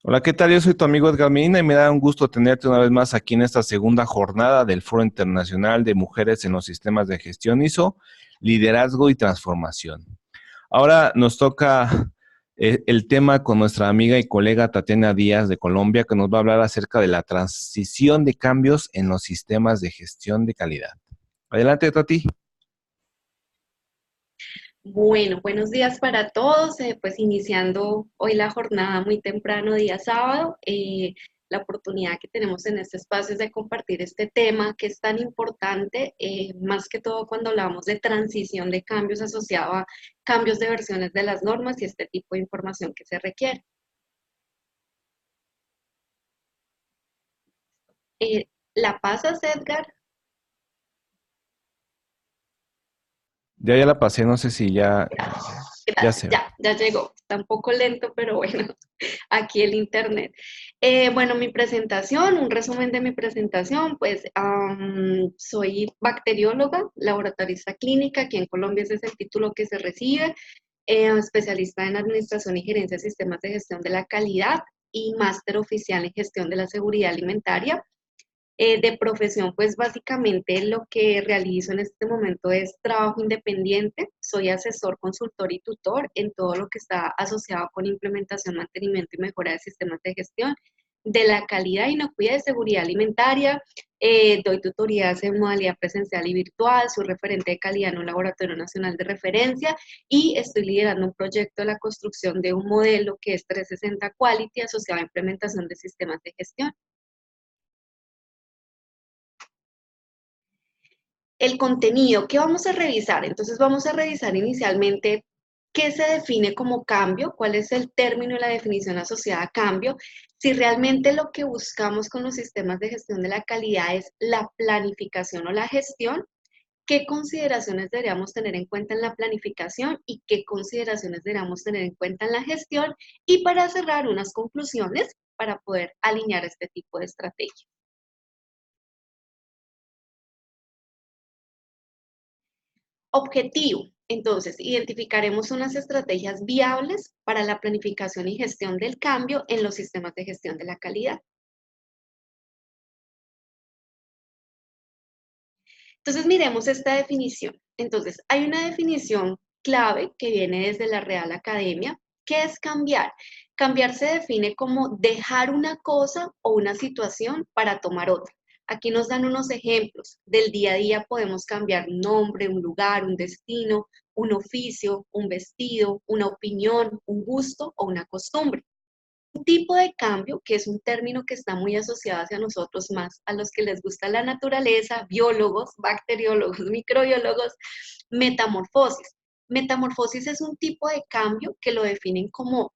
Hola, ¿qué tal? Yo soy tu amigo Edgar Medina y me da un gusto tenerte una vez más aquí en esta segunda jornada del Foro Internacional de Mujeres en los Sistemas de Gestión ISO, Liderazgo y Transformación. Ahora nos toca el tema con nuestra amiga y colega Tatiana Díaz de Colombia, que nos va a hablar acerca de la transición de cambios en los sistemas de gestión de calidad. Adelante, Tati. Bueno, buenos días para todos. Pues iniciando hoy la jornada muy temprano, día sábado, la oportunidad que tenemos en este espacio es de compartir este tema que es tan importante, más que todo cuando hablamos de transición de cambios asociado a cambios de versiones de las normas y este tipo de información que se requiere. ¿La pasas, Edgar? Ya la pasé, no sé si ya Gracias, se ve. ya llegó. Está un poco lento, pero bueno, aquí el internet. Bueno, mi presentación, un resumen de mi presentación, pues soy bacterióloga, laboratorista clínica, aquí en Colombia ese es el título que se recibe, especialista en administración y gerencia de sistemas de gestión de la calidad y máster oficial en gestión de la seguridad alimentaria. De profesión, pues básicamente lo que realizo en este momento es trabajo independiente, soy asesor, consultor y tutor en todo lo que está asociado con implementación, mantenimiento y mejora de sistemas de gestión de la calidad, inocuidad y seguridad alimentaria. Doy tutorías en modalidad presencial y virtual, soy referente de calidad en un laboratorio nacional de referencia y estoy liderando un proyecto de la construcción de un modelo que es 360 Quality asociado a implementación de sistemas de gestión. El contenido, ¿qué vamos a revisar? Entonces vamos a revisar inicialmente qué se define como cambio, cuál es el término y la definición asociada a cambio, si realmente lo que buscamos con los sistemas de gestión de la calidad es la planificación o la gestión, qué consideraciones deberíamos tener en cuenta en la planificación y qué consideraciones deberíamos tener en cuenta en la gestión y para cerrar unas conclusiones para poder alinear este tipo de estrategia. Objetivo. Entonces, identificaremos unas estrategias viables para la planificación y gestión del cambio en los sistemas de gestión de la calidad. Entonces, miremos esta definición. Entonces, hay una definición clave que viene desde la Real Academia. ¿Qué es cambiar? Cambiar se define como dejar una cosa o una situación para tomar otra. Aquí nos dan unos ejemplos. Del día a día podemos cambiar un nombre, un lugar, un destino, un oficio, un vestido, una opinión, un gusto o una costumbre. Un tipo de cambio, que es un término que está muy asociado hacia nosotros más, a los que les gusta la naturaleza, biólogos, bacteriólogos, microbiólogos, metamorfosis. Metamorfosis es un tipo de cambio que lo definen como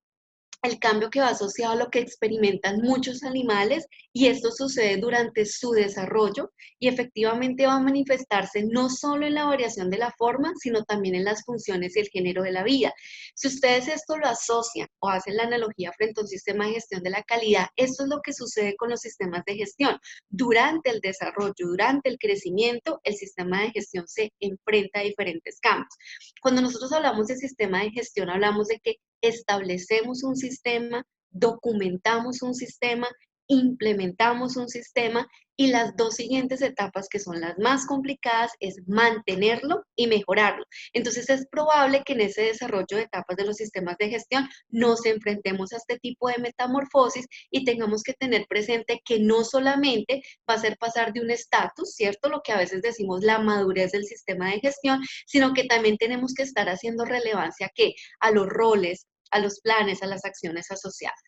el cambio que va asociado a lo que experimentan muchos animales y esto sucede durante su desarrollo y efectivamente va a manifestarse no solo en la variación de la forma, sino también en las funciones y el género de la vida. Si ustedes esto lo asocian o hacen la analogía frente a un sistema de gestión de la calidad, esto es lo que sucede con los sistemas de gestión. Durante el desarrollo, durante el crecimiento, el sistema de gestión se enfrenta a diferentes cambios. Cuando nosotros hablamos de sistema de gestión, hablamos de que establecemos un sistema, documentamos un sistema, implementamos un sistema y las dos siguientes etapas que son las más complicadas es mantenerlo y mejorarlo. Entonces es probable que en ese desarrollo de etapas de los sistemas de gestión nos enfrentemos a este tipo de metamorfosis y tengamos que tener presente que no solamente va a ser pasar de un estatus, ¿cierto? Lo que a veces decimos la madurez del sistema de gestión, sino que también tenemos que estar haciendo relevancia que a los roles, a los planes, a las acciones asociadas.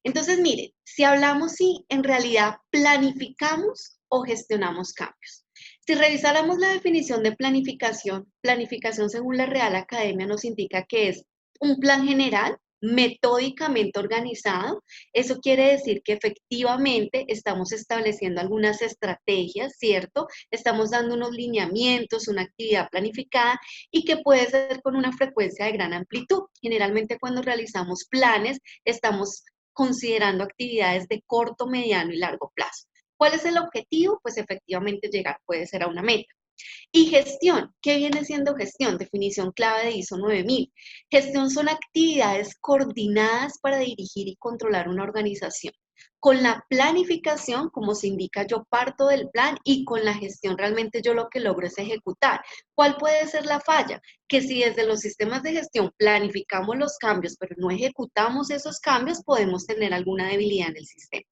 Entonces, miren, si hablamos si en realidad planificamos o gestionamos cambios. Si revisáramos la definición de planificación, planificación según la Real Academia nos indica que es un plan general metódicamente organizado. Eso quiere decir que efectivamente estamos estableciendo algunas estrategias, ¿cierto? Estamos dando unos lineamientos, una actividad planificada y que puede ser con una frecuencia de gran amplitud. Generalmente cuando realizamos planes, estamos considerando actividades de corto, mediano y largo plazo. ¿Cuál es el objetivo? Pues efectivamente llegar puede ser a una meta. Y gestión, ¿qué viene siendo gestión? Definición clave de ISO 9000. Gestión son actividades coordinadas para dirigir y controlar una organización. Con la planificación, como se indica, yo parto del plan y con la gestión realmente yo lo que logro es ejecutar. ¿Cuál puede ser la falla? Que si desde los sistemas de gestión planificamos los cambios, pero no ejecutamos esos cambios, podemos tener alguna debilidad en el sistema.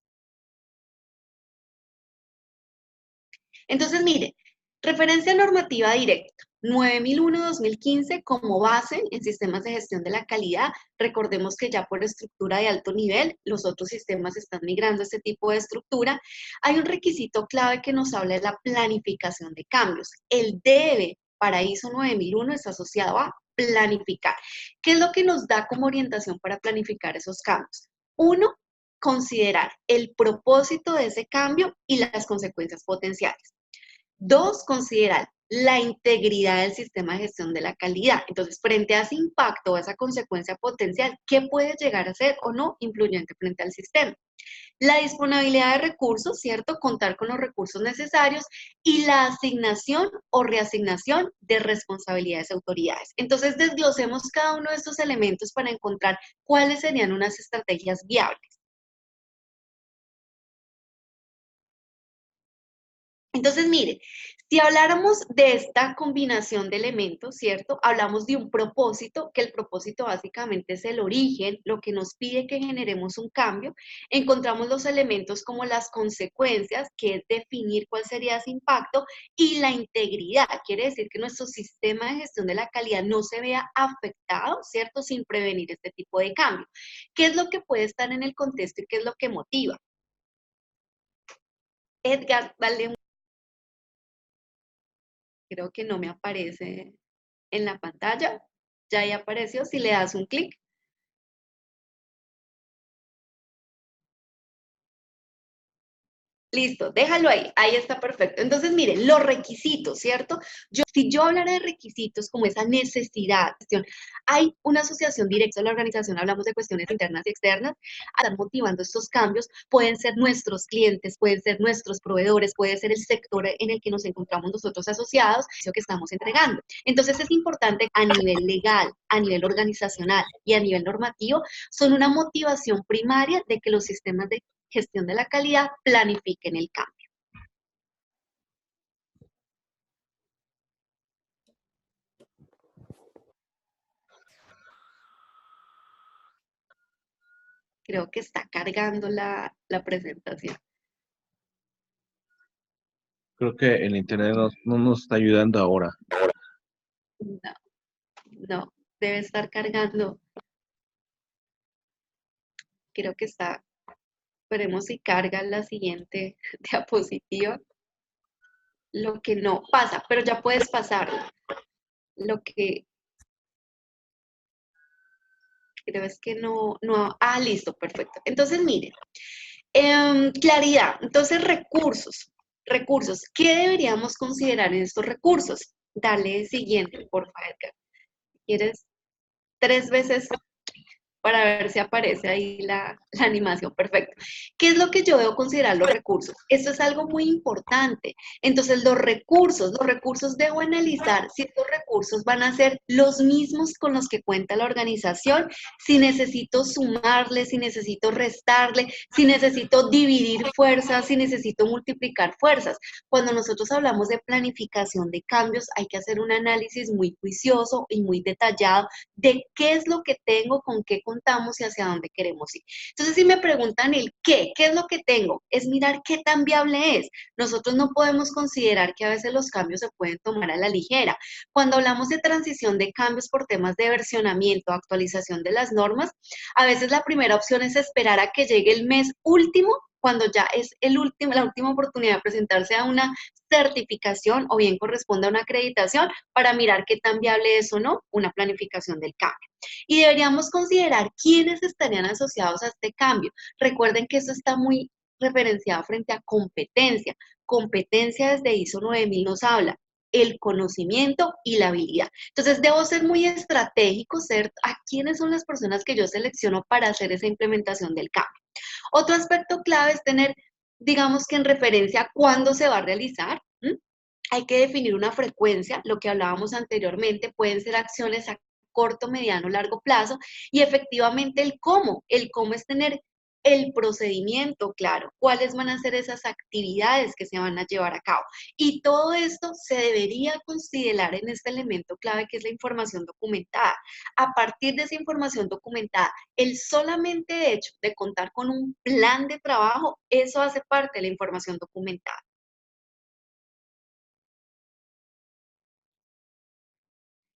Entonces, mire, referencia normativa directa. 9001-2015 como base en sistemas de gestión de la calidad. Recordemos que ya por estructura de alto nivel, los otros sistemas están migrando a este tipo de estructura. Hay un requisito clave que nos habla de la planificación de cambios. El debe para ISO 9001 está asociado a planificar. ¿Qué es lo que nos da como orientación para planificar esos cambios? Uno, considerar el propósito de ese cambio y las consecuencias potenciales. Dos, considerar la integridad del sistema de gestión de la calidad. Entonces, frente a ese impacto o a esa consecuencia potencial, ¿qué puede llegar a ser o no influyente frente al sistema? La disponibilidad de recursos, ¿cierto? Contar con los recursos necesarios y la asignación o reasignación de responsabilidades a autoridades. Entonces, desglosemos cada uno de estos elementos para encontrar cuáles serían unas estrategias viables. Entonces, mire, si habláramos de esta combinación de elementos, ¿cierto? Hablamos de un propósito, que el propósito básicamente es el origen, lo que nos pide que generemos un cambio. Encontramos los elementos como las consecuencias, que es definir cuál sería ese impacto, y la integridad, quiere decir que nuestro sistema de gestión de la calidad no se vea afectado, ¿cierto? Sin prevenir este tipo de cambio. ¿Qué es lo que puede estar en el contexto y qué es lo que motiva? Edgar, dale. Creo que no me aparece en la pantalla. Ya ahí apareció. Si le das un clic, listo, déjalo ahí, ahí está perfecto. Entonces, miren, los requisitos, ¿cierto? Si yo hablara de requisitos como esa necesidad, hay una asociación directa a la organización, hablamos de cuestiones internas y externas, a estar motivando estos cambios, pueden ser nuestros clientes, pueden ser nuestros proveedores, puede ser el sector en el que nos encontramos nosotros asociados, eso que estamos entregando. Entonces, es importante a nivel legal, a nivel organizacional y a nivel normativo, son una motivación primaria de que los sistemas de gestión de la calidad planifiquen el cambio. Creo que está cargando la presentación. Creo que el internet no nos está ayudando ahora. No, no, debe estar cargando. Creo que está, veremos si carga la siguiente diapositiva. Lo que no pasa, pero ya puedes pasarlo. Lo que creo es que listo, perfecto. Entonces, miren, claridad, entonces recursos, ¿qué deberíamos considerar en estos recursos? Dale siguiente, por favor, Edgar. ¿Quieres 3 veces para ver si aparece ahí la animación? Perfecto. ¿Qué es lo que yo debo considerar los recursos? Esto es algo muy importante. Entonces, los recursos debo analizar si estos recursos van a ser los mismos con los que cuenta la organización, si necesito sumarle, si necesito restarle, si necesito dividir fuerzas, si necesito multiplicar fuerzas. Cuando nosotros hablamos de planificación de cambios, hay que hacer un análisis muy juicioso y muy detallado de qué es lo que tengo, con qué contamos y hacia dónde queremos ir. Entonces, si me preguntan el qué es lo que tengo, es mirar qué tan viable es. Nosotros no podemos considerar que a veces los cambios se pueden tomar a la ligera. Cuando hablamos de transición de cambios por temas de versionamiento, actualización de las normas, a veces la primera opción es esperar a que llegue el mes último, cuando ya es la última oportunidad de presentarse a una certificación o bien corresponde a una acreditación para mirar qué tan viable es o no una planificación del cambio. Y deberíamos considerar quiénes estarían asociados a este cambio. Recuerden que eso está muy referenciado frente a competencia. Competencia desde ISO 9000 nos habla el conocimiento y la habilidad. Entonces, debo ser muy estratégico, ser a quiénes son las personas que yo selecciono para hacer esa implementación del cambio. Otro aspecto clave es tener, digamos que en referencia a cuándo se va a realizar. hay que definir una frecuencia, lo que hablábamos anteriormente, pueden ser acciones a corto, mediano, largo plazo, y efectivamente el cómo es tener el procedimiento claro, cuáles van a ser esas actividades que se van a llevar a cabo. Y todo esto se debería considerar en este elemento clave que es la información documentada. A partir de esa información documentada, el solamente hecho de contar con un plan de trabajo, eso hace parte de la información documentada.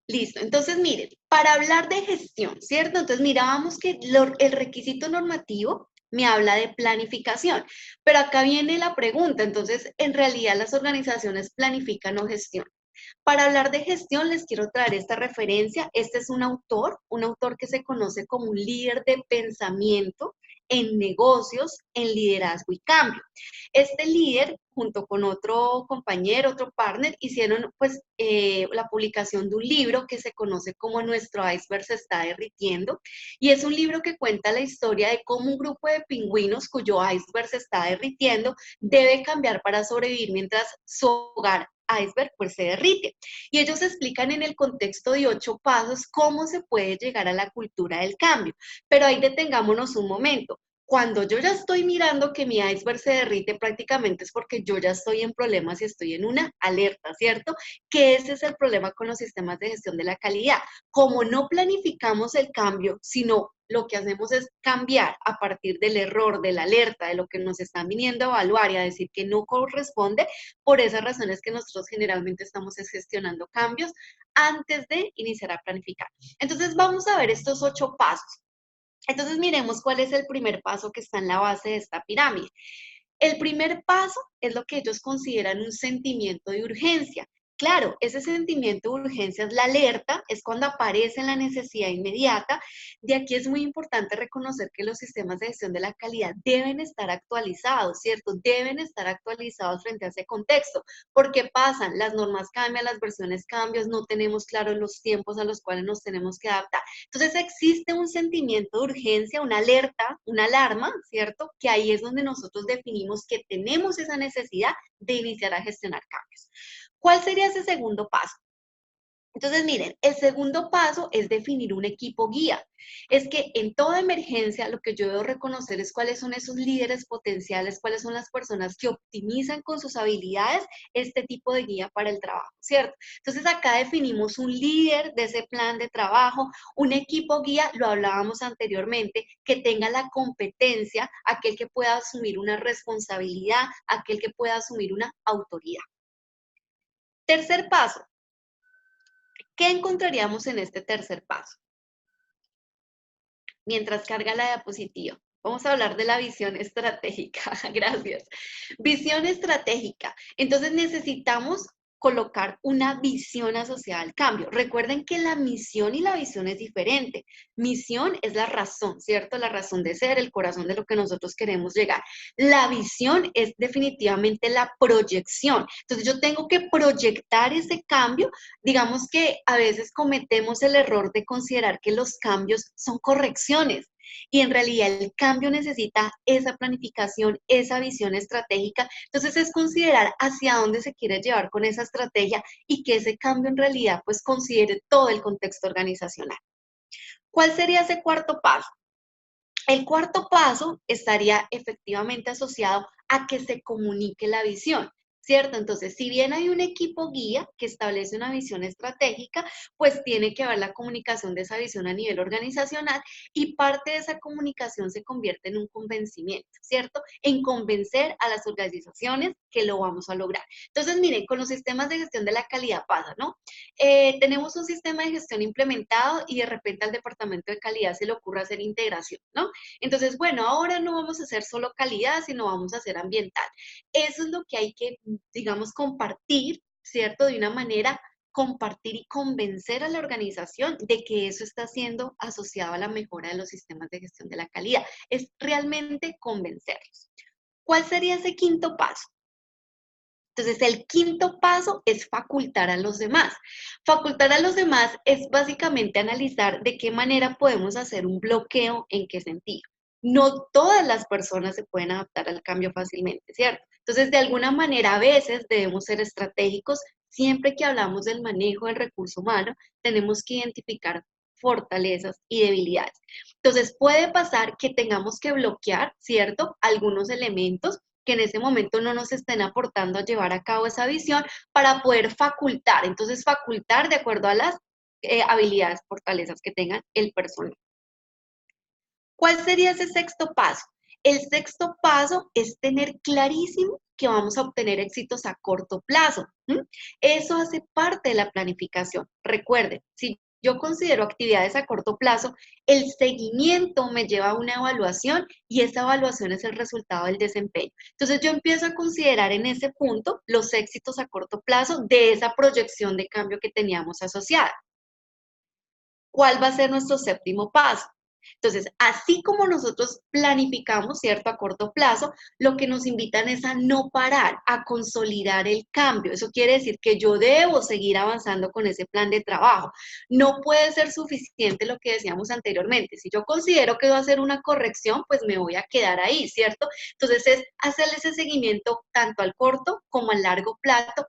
Listo, entonces miren, para hablar de gestión, ¿cierto? Entonces mirábamos que el requisito normativo me habla de planificación, pero acá viene la pregunta, entonces, en realidad las organizaciones planifican o gestionan. Para hablar de gestión, les quiero traer esta referencia. Este es un autor que se conoce como un líder de pensamiento en negocios, en liderazgo y cambio. Este líder, junto con otro compañero, otro partner, hicieron pues la publicación de un libro que se conoce como Nuestro iceberg se está derritiendo, y es un libro que cuenta la historia de cómo un grupo de pingüinos cuyo iceberg se está derritiendo debe cambiar para sobrevivir mientras su hogar iceberg pues se derrite. Y ellos explican en el contexto de 8 pasos cómo se puede llegar a la cultura del cambio. Pero ahí detengámonos un momento. Cuando yo ya estoy mirando que mi iceberg se derrite, prácticamente es porque yo ya estoy en problemas y estoy en una alerta, ¿cierto? Que ese es el problema con los sistemas de gestión de la calidad. Como no planificamos el cambio, sino lo que hacemos es cambiar a partir del error, de la alerta, de lo que nos están viniendo a evaluar y a decir que no corresponde, por esas razones que nosotros generalmente estamos gestionando cambios antes de iniciar a planificar. Entonces vamos a ver estos 8 pasos. Entonces miremos cuál es el primer paso que está en la base de esta pirámide. El primer paso es lo que ellos consideran un sentimiento de urgencia. Claro, ese sentimiento de urgencia es la alerta, es cuando aparece la necesidad inmediata. De aquí es muy importante reconocer que los sistemas de gestión de la calidad deben estar actualizados, ¿cierto? Deben estar actualizados frente a ese contexto. Porque pasan, las normas cambian, las versiones cambian, no tenemos claros los tiempos a los cuales nos tenemos que adaptar. Entonces existe un sentimiento de urgencia, una alerta, una alarma, ¿cierto? Que ahí es donde nosotros definimos que tenemos esa necesidad de iniciar a gestionar cambios. ¿Cuál sería ese segundo paso? Entonces, miren, el segundo paso es definir un equipo guía. Es que en toda emergencia lo que yo debo reconocer es cuáles son esos líderes potenciales, cuáles son las personas que optimizan con sus habilidades este tipo de guía para el trabajo, ¿cierto? Entonces, acá definimos un líder de ese plan de trabajo, un equipo guía, lo hablábamos anteriormente, que tenga la competencia, aquel que pueda asumir una responsabilidad, aquel que pueda asumir una autoridad. Tercer paso. ¿Qué encontraríamos en este tercer paso? Mientras carga la diapositiva. Vamos a hablar de la visión estratégica. Gracias. Visión estratégica. Entonces necesitamos colocar una visión asociada al cambio. Recuerden que la misión y la visión es diferente. Misión es la razón, ¿cierto? La razón de ser, el corazón de lo que nosotros queremos llegar. La visión es definitivamente la proyección. Entonces yo tengo que proyectar ese cambio. Digamos que a veces cometemos el error de considerar que los cambios son correcciones. Y en realidad el cambio necesita esa planificación, esa visión estratégica. Entonces es considerar hacia dónde se quiere llevar con esa estrategia y que ese cambio en realidad pues considere todo el contexto organizacional. ¿Cuál sería ese cuarto paso? El cuarto paso estaría efectivamente asociado a que se comunique la visión, ¿cierto? Entonces, si bien hay un equipo guía que establece una visión estratégica, pues tiene que haber la comunicación de esa visión a nivel organizacional y parte de esa comunicación se convierte en un convencimiento, ¿cierto? En convencer a las organizaciones que lo vamos a lograr. Entonces, miren, con los sistemas de gestión de la calidad pasa, ¿no? Tenemos un sistema de gestión implementado y de repente al departamento de calidad se le ocurre hacer integración, ¿no? Entonces, bueno, ahora no vamos a hacer solo calidad, sino vamos a hacer ambiental. Eso es lo que hay que, digamos, compartir, ¿cierto? De una manera, compartir y convencer a la organización de que eso está siendo asociado a la mejora de los sistemas de gestión de la calidad. Es realmente convencerlos. ¿Cuál sería ese quinto paso? Entonces, el quinto paso es facultar a los demás. Facultar a los demás es básicamente analizar de qué manera podemos hacer un bloqueo, en qué sentido. no todas las personas se pueden adaptar al cambio fácilmente, ¿cierto? Entonces, de alguna manera, a veces debemos ser estratégicos. Siempre que hablamos del manejo del recurso humano, tenemos que identificar fortalezas y debilidades. Entonces, puede pasar que tengamos que bloquear, ¿cierto? Algunos elementos que en ese momento no nos estén aportando a llevar a cabo esa visión para poder facultar. Entonces, facultar de acuerdo a las habilidades, fortalezas que tengan el personal. ¿Cuál sería ese sexto paso? El sexto paso es tener clarísimo que vamos a obtener éxitos a corto plazo. Eso hace parte de la planificación. Recuerden, si yo considero actividades a corto plazo, el seguimiento me lleva a una evaluación y esa evaluación es el resultado del desempeño. Entonces yo empiezo a considerar en ese punto los éxitos a corto plazo de esa proyección de cambio que teníamos asociada. ¿Cuál va a ser nuestro séptimo paso? Entonces, así como nosotros planificamos, ¿cierto? A corto plazo, lo que nos invitan es a no parar, a consolidar el cambio. Eso quiere decir que yo debo seguir avanzando con ese plan de trabajo. No puede ser suficiente lo que decíamos anteriormente. Si yo considero que va a ser una corrección, pues me voy a quedar ahí, ¿cierto? Entonces, es hacerle ese seguimiento tanto al corto como al largo plazo,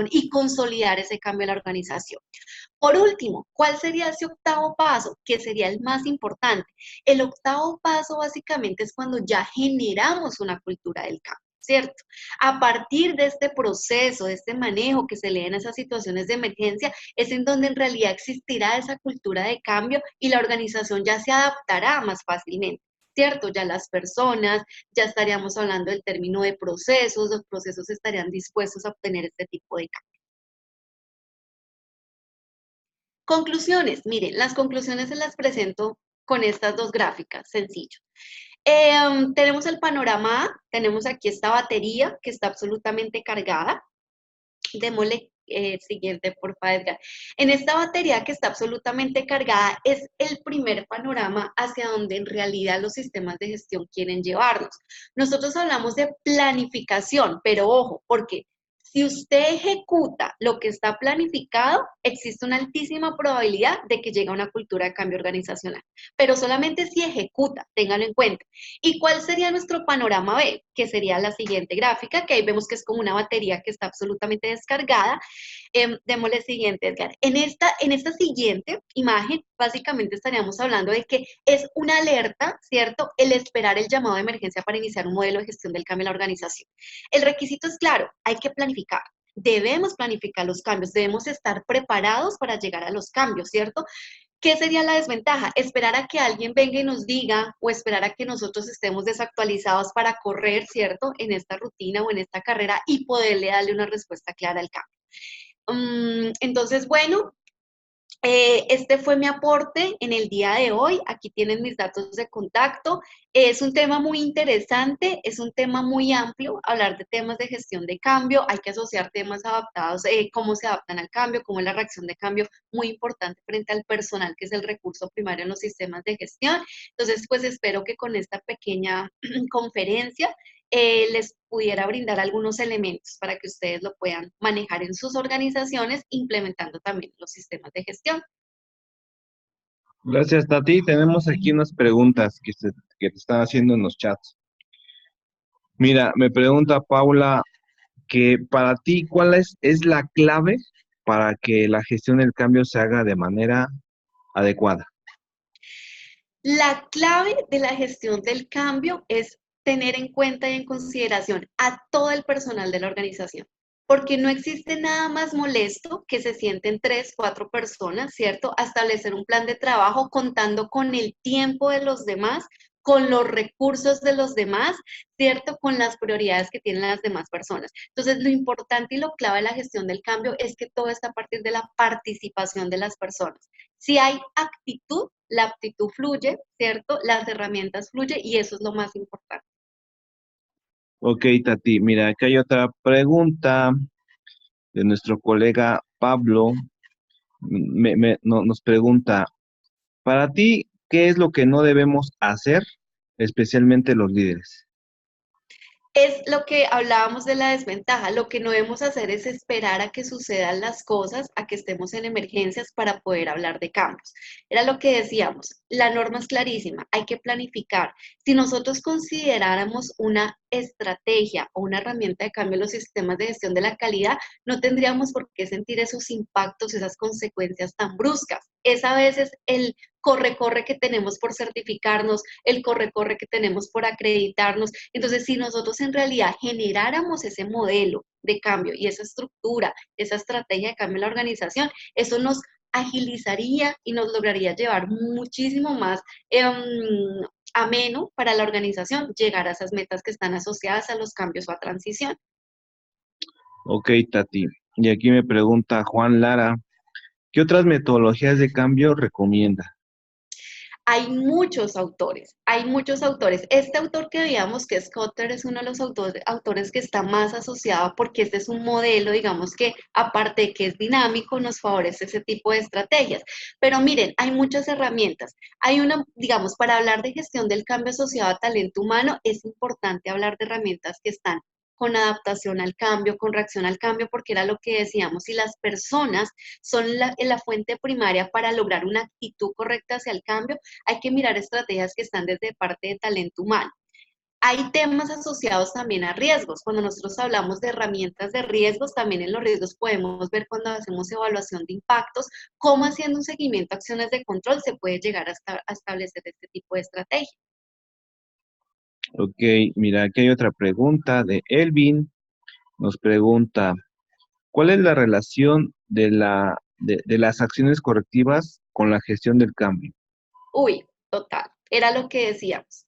y consolidar ese cambio en la organización. Por último, ¿cuál sería ese octavo paso? Que sería el más importante. El octavo paso básicamente es cuando ya generamos una cultura del cambio, ¿cierto? A partir de este proceso, de este manejo que se lee en esas situaciones de emergencia, es en donde en realidad existirá esa cultura de cambio y la organización ya se adaptará más fácilmente. ¿Cierto? Ya las personas, ya estaríamos hablando del término de procesos, los procesos estarían dispuestos a obtener este tipo de cambio. Conclusiones, miren, las conclusiones se las presento con estas dos gráficas, sencillo. Tenemos el panorama A, tenemos aquí esta batería que está absolutamente cargada. Démosle siguiente, por favor, Edgar. En esta batería que está absolutamente cargada es el primer panorama hacia donde en realidad los sistemas de gestión quieren llevarnos. Nosotros hablamos de planificación, pero ojo, porque si usted ejecuta lo que está planificado, existe una altísima probabilidad de que llegue a una cultura de cambio organizacional. Pero solamente si ejecuta, téngalo en cuenta. ¿Y cuál sería nuestro panorama B? Que sería la siguiente gráfica, que ahí vemos que es como una batería que está absolutamente descargada. Démosle siguiente, Edgar. En esta siguiente imagen, básicamente estaríamos hablando de que es una alerta, ¿cierto? El esperar el llamado de emergencia para iniciar un modelo de gestión del cambio en la organización. El requisito es claro, hay que planificar. Debemos planificar los cambios, debemos estar preparados para llegar a los cambios, ¿cierto? ¿Qué sería la desventaja? Esperar a que alguien venga y nos diga o esperar a que nosotros estemos desactualizados para correr, ¿cierto? En esta rutina o en esta carrera y poderle darle una respuesta clara al cambio. Entonces, bueno, este fue mi aporte en el día de hoy. Aquí tienen mis datos de contacto. Es un tema muy interesante, es un tema muy amplio. Hablar de temas de gestión de cambio, hay que asociar temas adaptados, cómo se adaptan al cambio, cómo es la reacción de cambio, muy importante frente al personal, que es el recurso primario en los sistemas de gestión. Entonces, pues espero que con esta pequeña conferencia les pudiera brindar algunos elementos para que ustedes lo puedan manejar en sus organizaciones, implementando también los sistemas de gestión. Gracias, Tati. Tenemos aquí unas preguntas que te están haciendo en los chats. Mira, me pregunta Paula que para ti, ¿cuál es la clave para que la gestión del cambio se haga de manera adecuada? La clave de la gestión del cambio es tener en cuenta y en consideración a todo el personal de la organización, porque no existe nada más molesto que se sienten 3, 4 personas, ¿cierto? A establecer un plan de trabajo contando con el tiempo de los demás, con los recursos de los demás, ¿cierto? Con las prioridades que tienen las demás personas. Entonces, lo importante y lo clave de la gestión del cambio es que todo está a partir de la participación de las personas. Si hay actitud, la aptitud fluye, ¿cierto? Las herramientas fluyen y eso es lo más importante. Ok, Tati, mira, acá hay otra pregunta de nuestro colega Pablo. Nos pregunta, para ti, ¿qué es lo que no debemos hacer, especialmente los líderes? Es lo que hablábamos de la desventaja. Lo que no debemos hacer es esperar a que sucedan las cosas, a que estemos en emergencias para poder hablar de cambios. Era lo que decíamos. La norma es clarísima. Hay que planificar. Si nosotros consideráramos una estrategia o una herramienta de cambio en los sistemas de gestión de la calidad, no tendríamos por qué sentir esos impactos, esas consecuencias tan bruscas. Es a veces el corre-corre que tenemos por certificarnos, el corre-corre que tenemos por acreditarnos. Entonces, si nosotros en realidad generáramos ese modelo de cambio y esa estructura, esa estrategia de cambio en la organización, eso nos agilizaría y nos lograría llevar muchísimo más ameno para la organización llegar a esas metas que están asociadas a los cambios o a transición. Ok, Tati. Y aquí me pregunta Juan Lara, ¿qué otras metodologías de cambio recomienda? Hay muchos autores, hay muchos autores. Este autor que veíamos, que es Cotter, es uno de los autores que está más asociado porque este es un modelo, digamos que aparte de que es dinámico, nos favorece ese tipo de estrategias. Pero miren, hay muchas herramientas. Hay una, digamos, para hablar de gestión del cambio asociado a talento humano, es importante hablar de herramientas que están con adaptación al cambio, con reacción al cambio, porque era lo que decíamos, si las personas son la fuente primaria para lograr una actitud correcta hacia el cambio, hay que mirar estrategias que están desde parte de talento humano. Hay temas asociados también a riesgos. Cuando nosotros hablamos de herramientas de riesgos, también en los riesgos podemos ver cuando hacemos evaluación de impactos, cómo haciendo un seguimiento a acciones de control se puede llegar a establecer este tipo de estrategia. Ok, mira, aquí hay otra pregunta de Elvin. Nos pregunta, ¿cuál es la relación de las acciones correctivas con la gestión del cambio? Uy, total, era lo que decíamos.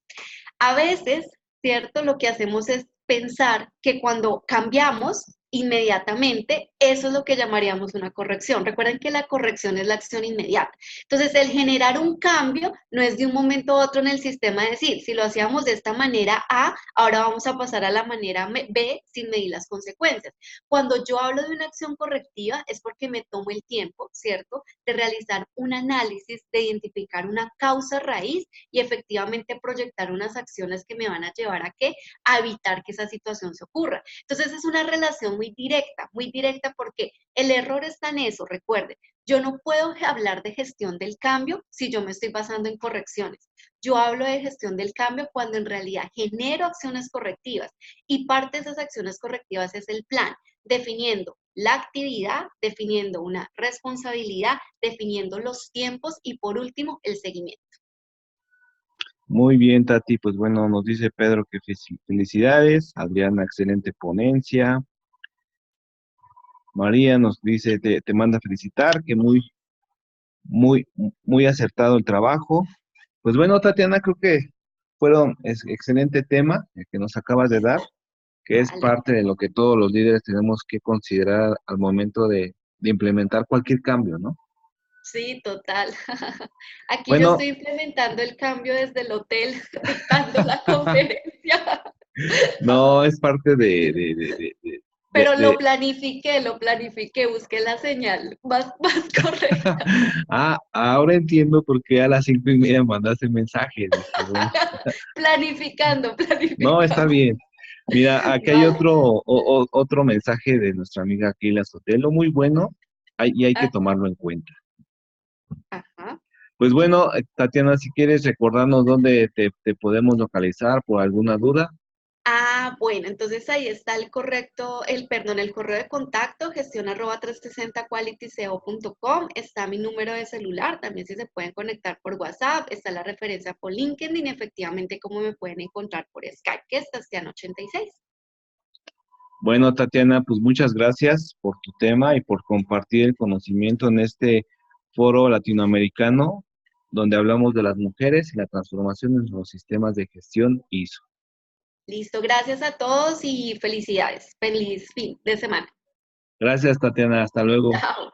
A veces, ¿cierto? Lo que hacemos es pensar que cuando cambiamos, inmediatamente, eso es lo que llamaríamos una corrección. Recuerden que la corrección es la acción inmediata. Entonces, el generar un cambio no es de un momento a otro en el sistema decir, si lo hacíamos de esta manera A, ahora vamos a pasar a la manera B sin medir las consecuencias. Cuando yo hablo de una acción correctiva es porque me tomo el tiempo, ¿cierto? De realizar un análisis, de identificar una causa raíz y efectivamente proyectar unas acciones que me van a llevar a qué? A evitar que esa situación se ocurra. Entonces es una relación muy directa porque el error está en eso, recuerden. Yo no puedo hablar de gestión del cambio si yo me estoy basando en correcciones. Yo hablo de gestión del cambio cuando en realidad genero acciones correctivas y parte de esas acciones correctivas es el plan, definiendo la actividad, definiendo una responsabilidad, definiendo los tiempos y por último el seguimiento. Muy bien, Tati. Pues bueno, nos dice Pedro que felicidades. Adriana, excelente ponencia. María nos dice, te manda a felicitar, que muy, muy acertado el trabajo. Pues bueno, Tatiana, creo que es excelente tema el que nos acabas de dar, que es Vale. parte de lo que todos los líderes tenemos que considerar al momento de implementar cualquier cambio, ¿no? Sí, total. Aquí yo Bueno, estoy implementando el cambio desde el hotel, dictando la conferencia, no es parte pero de- lo planifiqué, busqué la señal más correcta. ahora entiendo por qué a las 5:30 mandaste mensaje. Dije, bueno, no, está Planificando. bien. Mira, aquí hay Vale. otro mensaje de nuestra amiga Keila Sotelo, muy bueno, y hay que Ah, tomarlo en cuenta. ajá. Pues bueno, Tatiana, si quieres recordarnos dónde te podemos localizar por alguna duda. Bueno, entonces ahí está el correo de contacto, gestión@360qualityco.com, está mi número de celular, también si se pueden conectar por WhatsApp, está la referencia por LinkedIn y efectivamente cómo me pueden encontrar por Skype, que es Tastiana86. Bueno, Tatiana, pues muchas gracias por tu tema y por compartir el conocimiento en este foro latinoamericano donde hablamos de las mujeres y la transformación en los sistemas de gestión ISO. Listo, gracias a todos y felicidades. Feliz fin de semana. Gracias, Tatiana. Hasta luego. Chao.